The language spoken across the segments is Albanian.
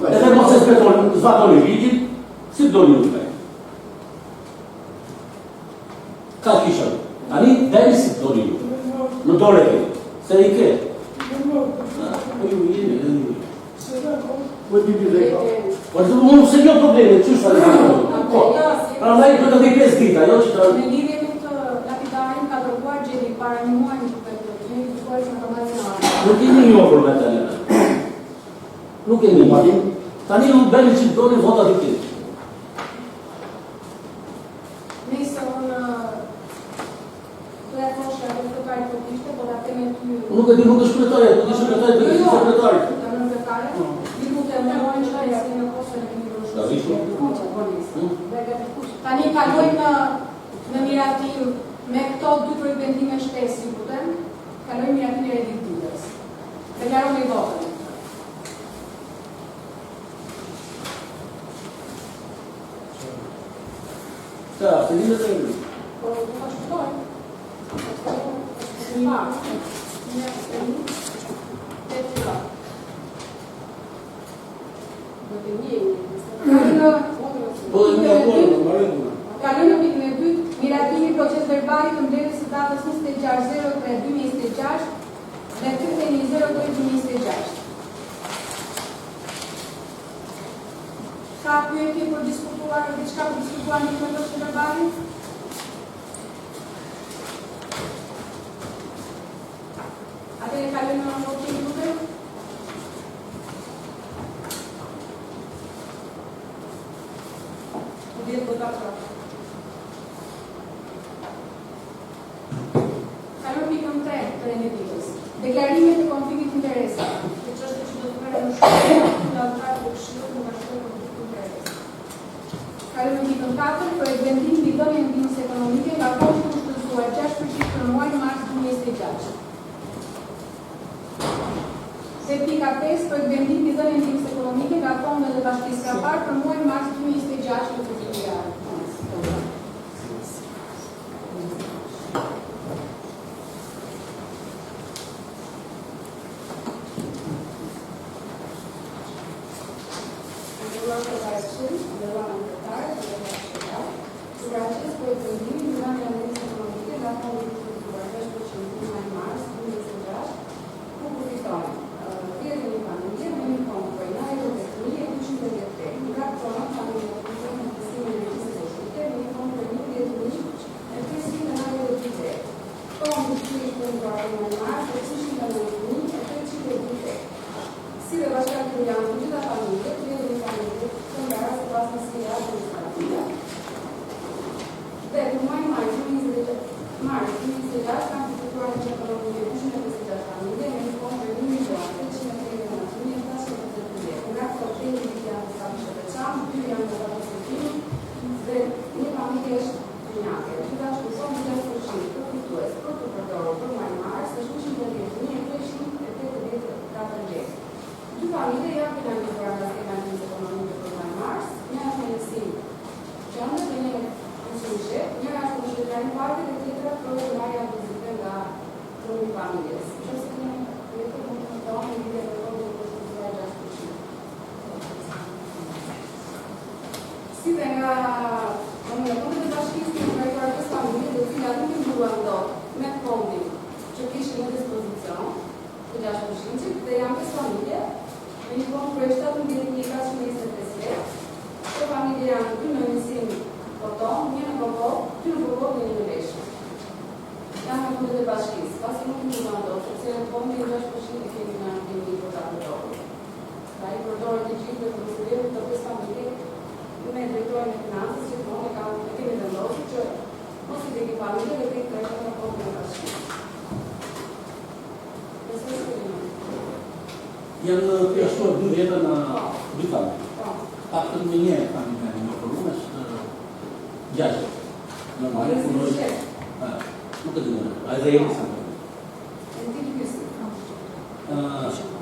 Edhe mos e zbatoni ligjin, si do një të ka kisha. Tani deri si do një. Në dore ke. Se i ke. Po ju jeni. Po ti dhe. Po të mund se jo probleme, ç'është ajo? Po. Prandaj do të vi 5 ditë, ajo që në lidhje me të lapidarin ka dërguar Gjeli para një muaji në këtë nuk keni një ofër me të. Nuk keni një. Tani nuk bëni që doni vota të tjerë. Nëse unë do të thosh ajo sekretari politik, po ta them ty. Nuk e di, nuk është kryetare, do të ishte kryetare, do të ishte sekretari. Tani kalojmë në miratim me këto dy projbendime shtesë, ju lutem, kalojmë miratin e reditutës. Deklaroj votën. Ta, se një të një. Po, do të shkoj. Një marë. Një kalojmë në pikën e dytë, miratimi proces verbali të mbledhjes së datës 26/03/2026 dhe 31/03/2026. Ka pyetje për diskutuar, diçka për diskutuar në proces verbali? Atëherë kalojmë në votim lutem. Kalojmë pikën 3 të renditjes. Deklarimet e konfliktit interesave. Kjo çështje që do të bëhet në shkollë, në ata të këshillit në bashkëpunë konfliktit interesave. Kalojmë pikën 4 për vendim mbi dhënien e ndihmës ekonomike nga fondi i kushtëzuar 6% në muajin mars 2026. Se pika 5 për vendim mbi dhënien e ndihmës ekonomike nga fondi dhe bashkisë Kapar për muajin mars 2026 në Kuvendin. Janë pjashtuar 2 vjetë në 2 familje. Paktën me një familje në përrume është 6. Normale, punoj... Nuk e dhënë, a e dhe jemi sa më.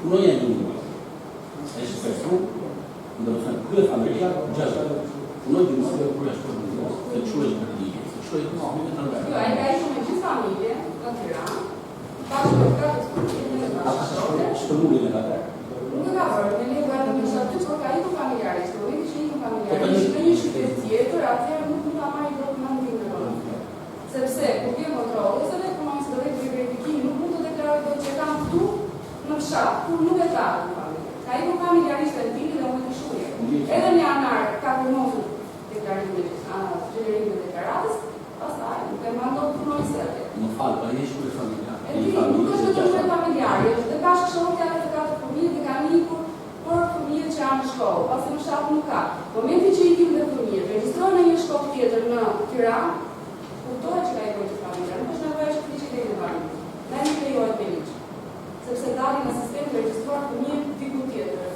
Punoj e një një. E shë person, ndë të thënë, kërë familja, 6. Punoj dhe nësë dhe kërë ashtë për një, dhe të shuaj për një, dhe të shuaj për një të nërë. Jo, a e ka ishë me gjithë familje, në Tiranë, bashkë për 4 familje, në bashkë. Shpërmullin e ka tërë. Nuk e ka vërë, me një vërë në në fshat, kur nuk e ka në familje. Ka i ku familjarisht e tini dhe më të shuje. Edhe një anar ka përmosur deklarimin gjenerim dhe deklaratës, pastaj nuk e mandon të punoj sërte. Më falë, pa jesh për familjar. E ti, nuk është të shumë familjarë, dhe ka shkëshortja dhe ka të fëmijë dhe ka nikur për fëmijët që janë në shkollë, pasi në fshat nuk ka. Momenti që i kim dhe fëmijët, regjistrojnë në një shkollë tjetër në Tiranë, kuptohet që ka i bërë të familja, nuk është nevojë që ti që ke në familje. Ne nuk lejohet me ligjë, sepse dalin në sistem të regjistruar fëmijët diku tjetër.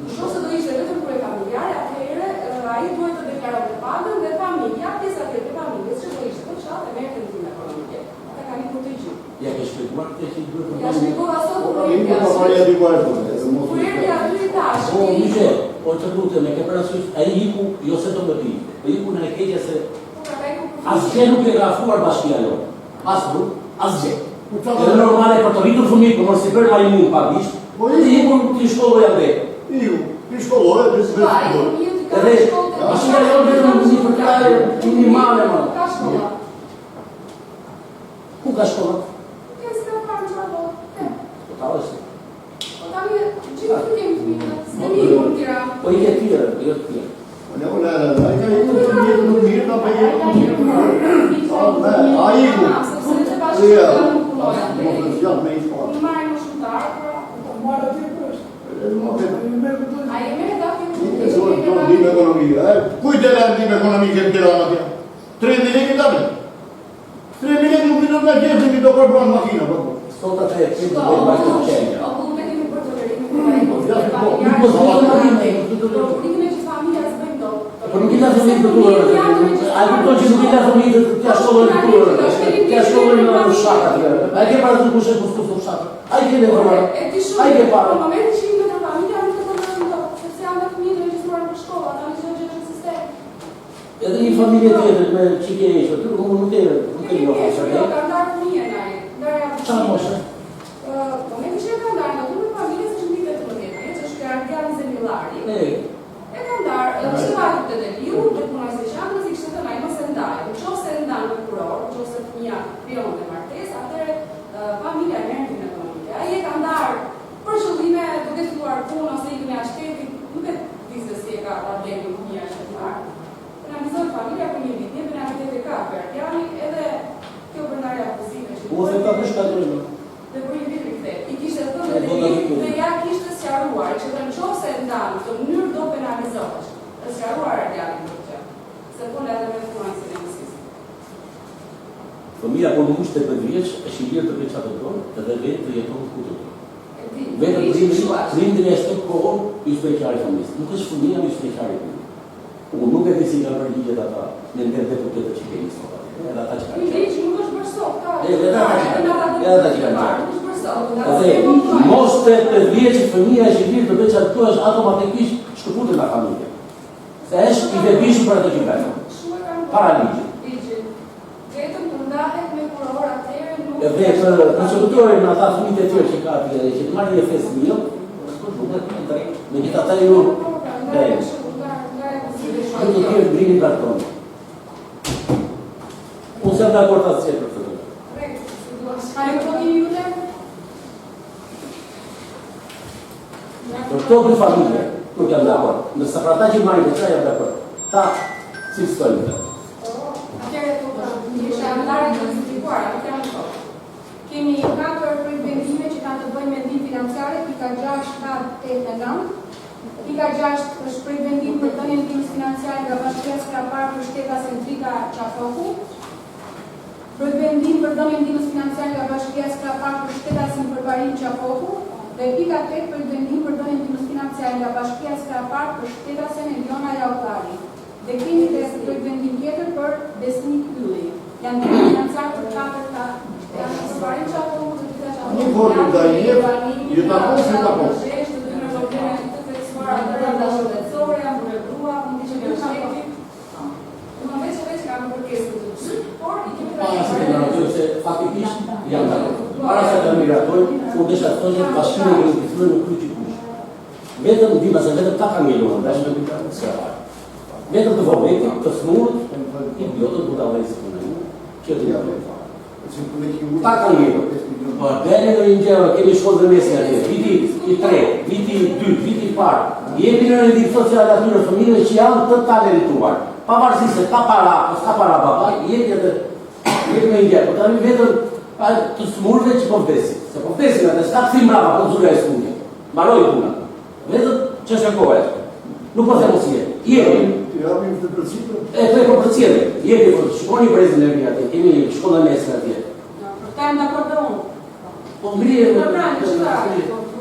Nëse do ishte vetëm kur e familjare, atëherë ai duhet të deklaronte pagën dhe familja, pjesa tjetër e familjes që do ishte në fshat e merrte ndihmën ekonomike. Ata kanë ikur të gjithë. Ja ke shpjeguar këtë që duhet të Ja shpjegova sot kur aty tash. Po, Mishe, po të lutem, e ke parasysh, ai iku jo se do të bëj. Iku në e keqja se asgjë nuk e ka afruar bashkia jote. Asgjë. Edhe normale për të rritur fëmijë, por mos i bën marimun pagisht. Po i iku ti shkolloja vetë. Ti shkolloja vetë vetë. Edhe bashkia jote vetëm si për krahë minimale më. Ka shkolla. Ku ka shkolla? Ke s'ka parë çfarë? Po ta është. Po tani gjithë të kemi fëmijë. S'kemi ikur në Tiranë. Po i ke tjerë, jo të tjerë. Ai ka ikur të mirë, nuk mirë, ta bëjë të mirë. Ai ikur. Ja, më i shkoj. Unë marrë më shumëtar, pra. Marrë ti përsh. A e me da Nuk e zonë të ndim ekonomike. Kujt e lem ndim ekonomike në Tiranë atje? 30 lekë të me? 30 lekë nuk i do të gjithë, nuk i do përbronë makina. Sot atë e të bëjë bashkë të qenja. Po nuk e kemi për të lërimin. Po nuk i ka fëmijë të turë. Ai kupton që nuk i ka fëmijë të t'ia shkollojnë të turë. T'ia shkollojnë në fshat atje. Ai ke parë të kushtet për të fshat. Ai ke nevojë. Ai ke parë. Në momentin që i në familja nuk të përmendo, sepse janë të fëmijë të regjistruar në shkolla, ata nuk janë në sistem. Edhe një familje tjetër me çike e shoqë, nuk e jo fshat. Ka ndarë fëmijën ai. Çfarë moshe? Momenti që ka ndarë, do të familjes është mbi 18 vjeç, është gardian zemillari. E ka ndarë, është vajtë të deliu, dhe punoj se qanë, nësi kështë të najë mëse ndajë. Në qo se ndanë në kuror, në qo se fëmija pion dhe martes, atëre familja e mërë në ekonomike. A i e ka ndarë për qëllime duke të duar punë, ose i kënë a shtetit, nuk e disë si e ka ardhejnë në fëmija shtetuar. Penalizojnë familja për një vit, një penalitet e ka gardiani, edhe kjo bërndarja pozitive që U e ka për shkatërime. dhe për një vit rikëthe. I kishte thënë dhe ja kishte sqaruar që në qo se ndanë, të mënyrë do penalizohesh. Dhe sqaruar gardiani për që. Se po le edhe me punojnë si nëmësisë. Fëmija po nuk është 18 vjeç, e shqilirë të veçat të tonë, edhe vetë të jeton ku të tonë. Vetë prindin e shtë kohën, i shpeqari fëmijës. Nuk është fëmija, i shpeqari fëmijë. Unë nuk e di si ka përgjigjet ata, në ndër dhe për këtë që kemi sot. Edhe ata që kanë qenë. Nuk është për sot, ka. Edhe ata që kanë qenë. Nuk është për sot. Dhe mos të 18 vjeç fëmija e shqilirë të veçat të është automatikisht shkëputur nga familje. Se është i vepishur për atë që kanë. Para ligjit. Vetëm të ndahet me kuror atëherë nuk. Edhe për procedutorin ata fëmijët e tjerë që ka atje që të marrin një festë mirë, me gjithë ata ju Ai do të brini për tonë. Unë se dakord asë për të të. Ai po keni juve? Për to për familje, nuk jam dakord. Nëse për ata që marrin të çaj jam dakord. Ta si stojnë të. Atëherë po jam ndarë të eksplikuar, atë jam thot. Kemi 4 vendime që kanë të bëjnë me ndihmë financiare, pika 6, 7, 8 dhe 9. Pika 6 është për vendim për dhënien e ndihmës financiare nga Bashkia Skrapar për shtetas Centrika Qafoku. Për vendim për dhënien e ndihmës financiare nga Bashkia Skrapar për shtetasin Përparim Qafoku. Dhe pika 8 për vendim për dhënien e ndihmës financiare nga Bashkia Skrapar për shtetasin Eliona Jaullari. Dhe kemi dhe për vendim tjetër për Besnik Ylli. Janë ndihmë financiare për 4 janë Përparim Qafoku dhe Shteta Qafoku. Një formë da ju takon. Rrënda shëndetësore, më rëbrua, më të që në shtetit. Më veç ka më përkesë të të gjithë, por i kemi Para se të nërëtojë se faktikisht jam dakord. Para se të migratojë, unë desha të thonë që bashkime në të thënë në kryqë kush. Vetëm dhima se vetëm 4 milionë, dhe shme të se arë. Vetëm të vëmeti, të thënurët, i biotën të dalej se të në një, që të një 4 milionë. Po, deri në Ingjero, kemi shkollë dhe mesin atje, viti i 3, viti i 2, viti i parë, jepi në rendit social atyre fëmijëve që janë të talentuar, pavarësisht se ka para, s'ka para baba, jepi në Ingjero, po tani vetëm të smurve që po vdesin, se po vdesin atë, s'ka kësi mrapa, po zurja e smurje, mbaroj puna, vetëm që është e kohë e, nuk po them si jepi, jepi. E të e po përcjele, jepi, po shkoni brezin e rria atje, kemi shkollë dhe mesin atje. Ta e më dakord dhe unë. Po mbrije,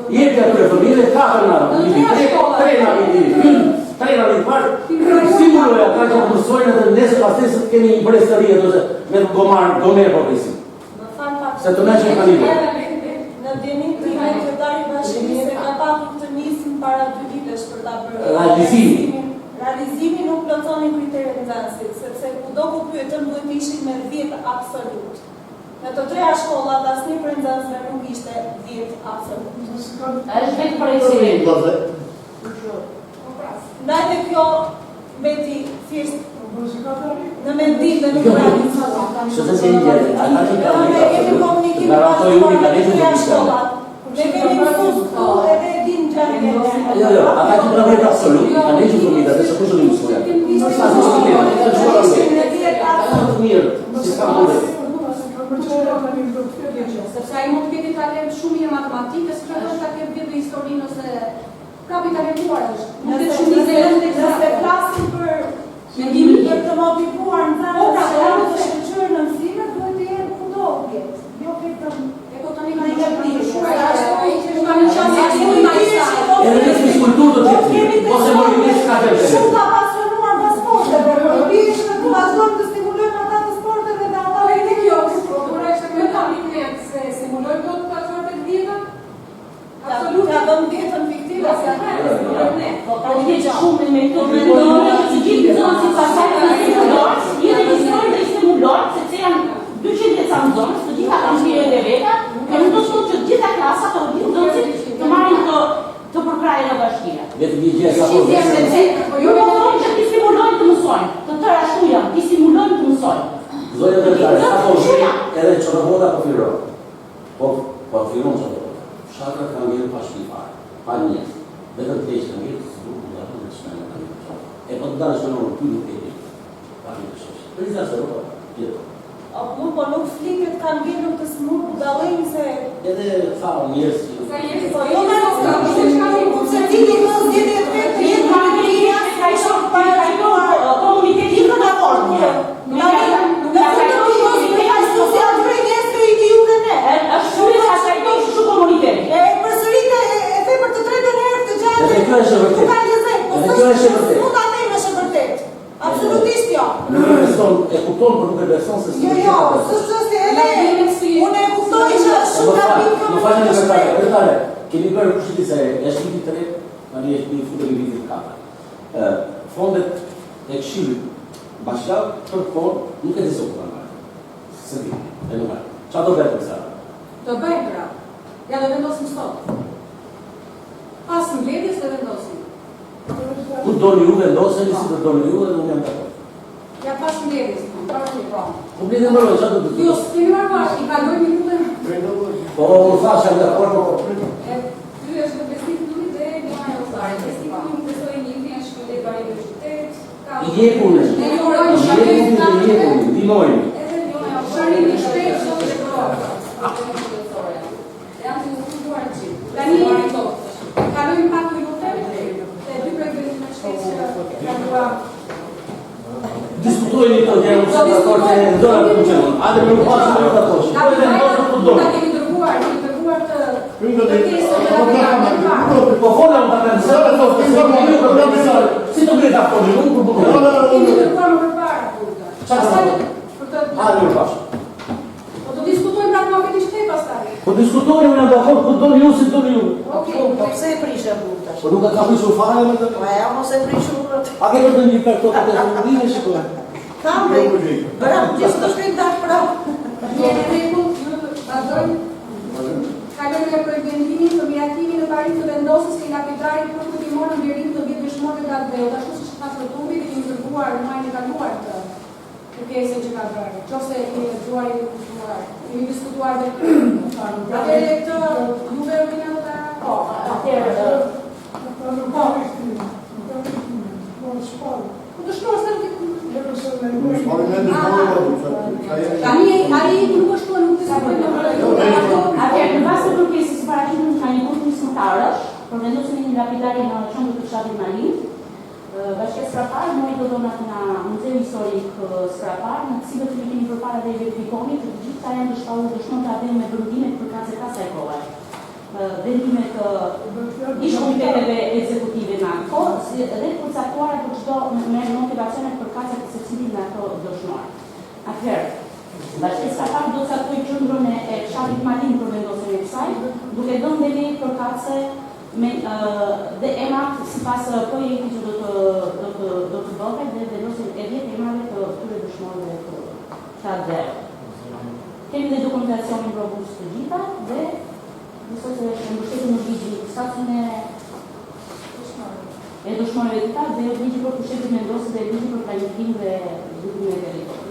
jepi atyre fëmijëve, 4 në viti, 3 në viti, 3 në viti parë, simuloj ata që mësojnë dhe nesër pasesët kemi një brezëri ose me gomer po presim. Se të me që e ka një. Në djenin të me të dari bashkimi se ka patur të nisin para 2 vitesh për ta bërë. Realizimi nuk plotsonin kriteret e nxënësit, sepse kudo ku pyetëm duhet të ishin me 10 absolut. Në të treja shkollat asnjë prej nxënësve nuk ishte 10 absolut. Është vetë për ekselentë. Ndajte kjo mbeti thjesht në mendim dhe nuk realizim. Që të se një gjeri, ata që ka Ne kemi komunikim nga ratoj unë i ka një të shkollat. Ne kemi mësues këtu edhe e din gjë. Jo, ata që ka vetë absolut, ka një që të mita, dhe se kushtë një mësuja. Sa të shkë të të shkë të mirë, si s'ka më dhe. Sepse ai mund të ketë talent shumë i matematikës, që është ta ketë vjetë historinë ose kapi talentuar është. Mund të shumë i zëllën dhe Nëse flasim për mendimin për të motivuar nxënësit të shkëlqyer në mësime, duhet të jenë kudo vjet. Jo vetëm tani ka një shumë ashtu ka një çast shumë më i saj. Edhe në fiskulturë do të jetë, ose movimenti ka të shumë të apasionuar nga sporteve, por bie që të vazhdojmë të stimulojmë ata të sporteve dhe ata Po kjo, por është më tani se simulojmë dot të ato të vjetra. Absolutisht, ja bëm dietën fiktive se Po tani që shumë me metodë mendore, që gjithë nxënësit pasojnë në simulor, jeni mësojnë dhe simulor, sepse janë 200 leca nxënës, të gjitha kanë shkrirën e veta, e nuk do të thotë që të gjitha klasat apo gjithë nxënësit të marrin të përkrajnë nga bashkia. Vetëm një gjë sa po. Jo më thonë që ti simulojnë të mësojnë, të tëra ashtu janë, ti simulojnë të mësojnë. Zoja dhe tare, sa po edhe qërëvoda po firon. Po firon qërëvoda. Shatra ka ngjerë pa shqipar, pa njës. Vetëm të ishtë ngjerë, së duke në dharën në shmenë në një. E po të dalë shmenë në ty nuk e një. Pa një të shështë. Për një të shërë, tjetë. Po nuk fliket kanë ngjerë të smur, dallojnë se Edhe sa njës. po jo më nuk se ti do të zgjidhni atë të jetë familja, ka i shoh para ka komuniteti në dakord. Kjo është e vërtet. Nuk ta them është e vërtet. Absolutisht jo. Nuk e beson, e kupton, por nuk e beson se Jo, s'është edhe unë e kuptoj që shumë ka pikë. Më falni vetare. Kemi bërë kushtit se është viti 3, tani është një futur i vitit 4. Fondet e këshillit bashkëtar për kohë nuk e diso këtë marrë. Se di, e nuk marrë. Qa do bëjtë kësa? Do bëjmë pra. Ja do vendosim sot. Pas mbledhjes do vendosim. Ku do një ju vendoseni, si do një ju dhe nuk jam të kohë. Ja pas mbledhjes, pas një pra. Ku mbledhje mëroj, qa do të të Jo, s'kemi marrë, i kalojmë një mundë. Po, më thash, jam dhe kohë, Ty është në besikulli dhe një majosare. Besikulli më besoj një një shkëllë e bari dhe qytet. I jepune, dimojnë. Edhe një shari një shtet, shumë dhe kërë. Janë të nëzuar në qitë. Tani, kalojmë pak një hotel, dhe dy projekte në shtetë që kaluam. Diskutojnë i të gjerë në shumë dakord se në dora të qënë. Adë më në pasë në të toshë. Po edhe në pasë të dorë. Kemi dërguar të kesë dhe la përgjë. Po fola më të nësërë, si të greta përgjë, nuk për përgjë. Kemi dërguar më përpara. Adë më pasë. Po të diskutojnë nga të këtë shtetë pastaj. Po diskutojnë në dakord, ku do një ju, si do një ju. Po pse e prishe burta? Po nuk e ka prishur fare me të. Po ajo mos e prishur. A ke për të një për të të të shikoj. Kam me. Bravo, gjithë të shkrim dash bravo. Jeni rregull, vazhdojmë. Kalojmë në projektimin të miratimin në parim të vendosjes së lapidarit për kutimor në lirim të vjetësh shmorë të Albeu. Ashtu siç thash në tumbi, kemi dërguar në muajin e kaluar të kërkesën që ka bërë, qofse kemi lexuar i diskutuar, kemi diskutuar dhe atëherë këtë juve opinion ta Po, atëherë ku të shkruar se Tani ai nuk është shkruar, nuk diskutojmë. atëherë në bazë të kërkesës së paraqitur nga një grup nismëtarësh për vendosjen e një lapidari në qendrën të fshatit Malin, Bashkia Skrapar mori do donat nga Muzeu Historik Skrapar, në të cilët ne kemi përpara dhe verifikoni që të gjitha janë të shpallur dëshmorë të me vendimet për asaj kohe. Vendimet ish komiteteve ekzekutive në ato, dhe përcaktuara për çdo me motivacione për kaqe të secilit nga ato dëshmorë. Atëherë, Bashkia Skrapar do të caktoj qendrën e fshatit Malin për vendosjen e kësaj, duke dhënë deli për kaqe dhe emat sipas projektit që do të bëhet dhe vendosjen e 10 emave të këtyre dëshmorëve të atëherë. Kemi dhe dokumentacionin provus të gjitha dhe besoj se është mbështetur në ligjin statusin e dëshmorëve të tjerë dhe ligji për pushtetin vendosë dhe ligji për planifikim dhe zhvillimin e territorit.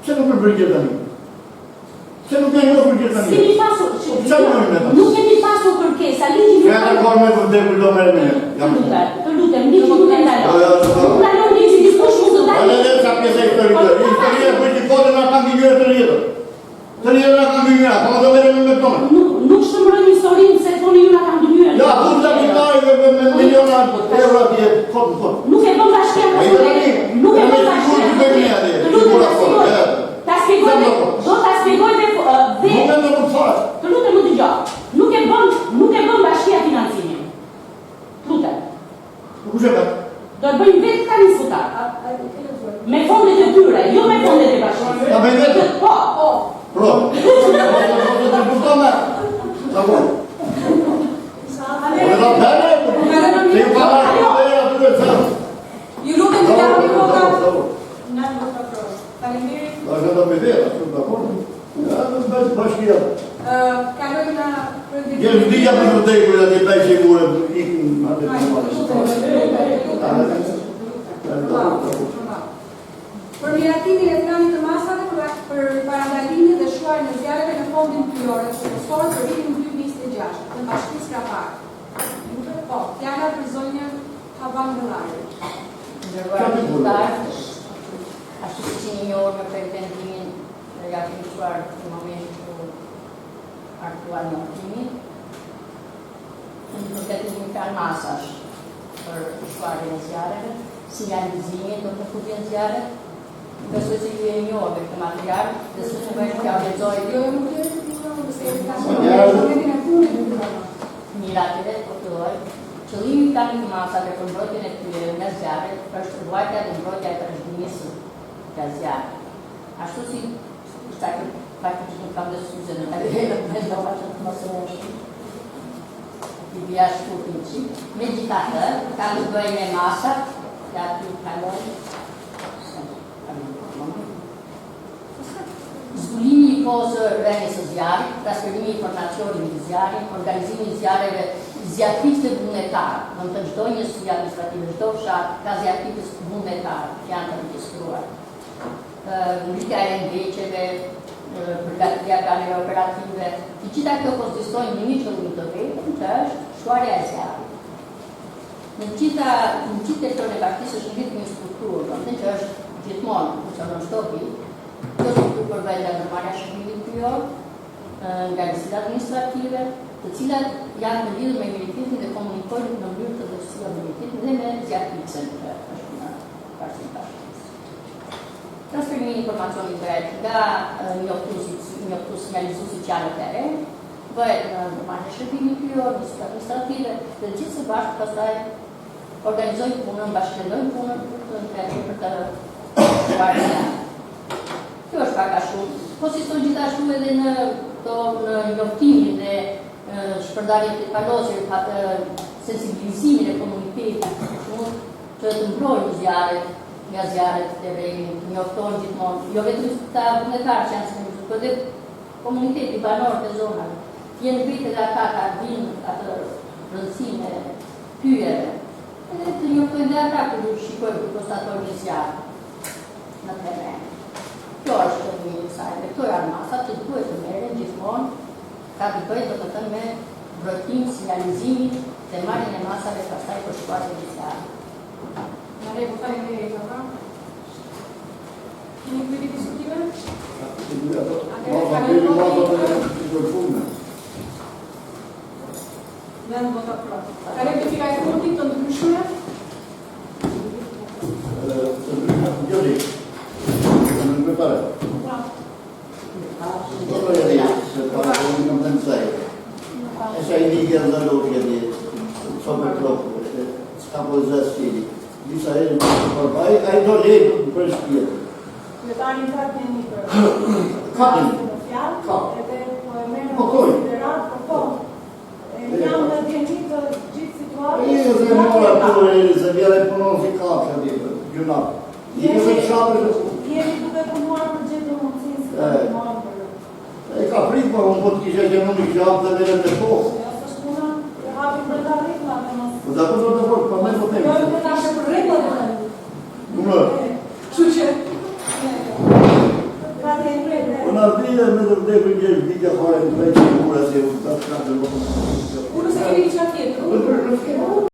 Pse nuk përgjigjet tani? Pse nuk janë jo përgjigjet tani? Kemi pasur, nuk kemi pasur kërkesa, ligji Ja ka kohë me vërtet do merrem ne. Të lutem, ligji nuk e ndalon. Nuk ndalon ligji dikush mund të dalë. Ale sa pjesë historike. Historia po ti kodën na kanë ngjuar të rrjetë. Të rrjetë na kanë ngjuar, po do merrem me tonë. Nuk shtrëmërojmë historinë se thoni ju na kanë ngjuar. Ja, burza vitale me miliona euro atje, kot. Nuk e bën bashkia. Nuk e bën bashkia. Ta shpjegoj dhe të lutem më dëgjoj. Nuk e bën bashkia financimin. Lutem. Kush e ka? Do të bëjmë vetë tani futar. Me fondet e tyre, jo me fondet e bashkisë. Ta bëjmë vetë? Po. Pro. Ju lutem të japni votat. Na nuk ka provë. Faleminderit. Kalojmë na për miratimin e planit të masave për parandalimin dhe shuarjen e zjarreve në fondin pyllor sponsor për vitin 2026 në Bashkinë Skrapar. Po, fjala për zonjën Havan Gëllari. Ndërruar deputat, ashtu si që një njohur me pretendimin dhe ja kemi shuar në momentin aktual në optimit, në të plan masash për shuarjen e zjarreve, sinjalizimin do të futjen zjarret. Besoj që ju e njohur këtë material dhe së që bëjmë t'ja lexoj miratile po filloj. Qëllimi i planit të masave për mbrojtjen e tyre nga zjarret është ruajtja dhe mbrojtja e trashëgimisë nga zjarret. Ashtu si shta që praktikisht nuk kam dhe suze në me ndova që të mos e i bia shkurtin qik. Megjithatë, kam të bëjmë me masat, ja t'ju kaloj. Zbulimi i kohës rrënies së zjarrit, transferimi i informacionit në zjarrin, organizimi i zjarreve zjarritës vullnetar, do të çdo njësi administrative, çdo fshat ka zjarritës vullnetar, që janë të regjistruar. Ngritja e ndeqeve, përgatitja e planeve operative, të gjitha këto konsistojnë në një qëllim të vetëm, që është shuarja e zjarrit. Në gjithë teritorin e Bashkisë është ngritur një strukturë, do të thënë që është gjithmonë funksionon çdo vit. Kjo strukturë përvejnë nga ndërmarrja e shërbimit pyllor, nga njësitë administrative, të cilat janë në lidhur me miratimin dhe komunikojnë në mënyrë të drejtësuar me miratimin dhe me zjarritjen që është në Bashkinë e Bashkisë. Transferimi i informacionit drejt nga njoftues sinjalizuesi që janë të re, bëhet në ndërmarrja e shërbimit pyllor, njësitë administrative, dhe gjithë së bashku pastaj organizojnë punën, bashkëndojnë punën për të shuarjen. Kjo është pak a shumë. Konsiston gjithashtu edhe në njoftimin dhe shpërndarjen të palosjes, sensibilizimin e komunitetit, që të mbrojnë zjarret, nga zjarret të rrejnë, njoftojnë gjithmonë, jo vetëm ta vullnetarë që janë sinjalizuar, por edhe komuniteti banor të zonave. Jenë vite dhe ata ka vinë atë rëndësinë pyeve. Edhe të njoftojnë dhe ata kur shikojnë kur konstatojnë një zjarr në teren. Kjo është qëllimi i saj, dhe këto janë masat që duhet të merren gjithmonë, ka të bëjë do të thënë me mbrojtim, sinjalizimin dhe marrjen e masave pastaj për shkuarjen e zjarrit. Në rregull, faleminderit Ava. Keni pyetje diskutive? Vend vota pro. Ka rectifica e fundit të ndryshme? Gjodi, në pare. Dobro je reći, se pa povinom pensare. E sai lì che andano che sopra troppo, scapo esasperi. Di sai, ai do lì per spiegare. Kryetari ka keni për Kapin. në fjalë, Ka. edhe po e merrem Po, në koj. konsiderat, po. Jam në djeni të gjithë situatës. Io se mora pure, se viene pronosticata lì, gjuna. Io se sapere. Jemi duke punuar për gjithë mundësinë si të marrë për... E ka frikë, po unë po të kishe që nuk i gjabë dhe vere të po. Ja, së shpuna, e hapim për ta rritma të mos... Po da përdo të forë, pa me po Jo, temi. të nashë për rritma të rritma. Unë, Kështu që Ka të e krejtë. unë ardhile me të vdekë njështë dike fare në prejtë, ura se u të shkatë dhe më. unë se keni diçka tjetër. Unë,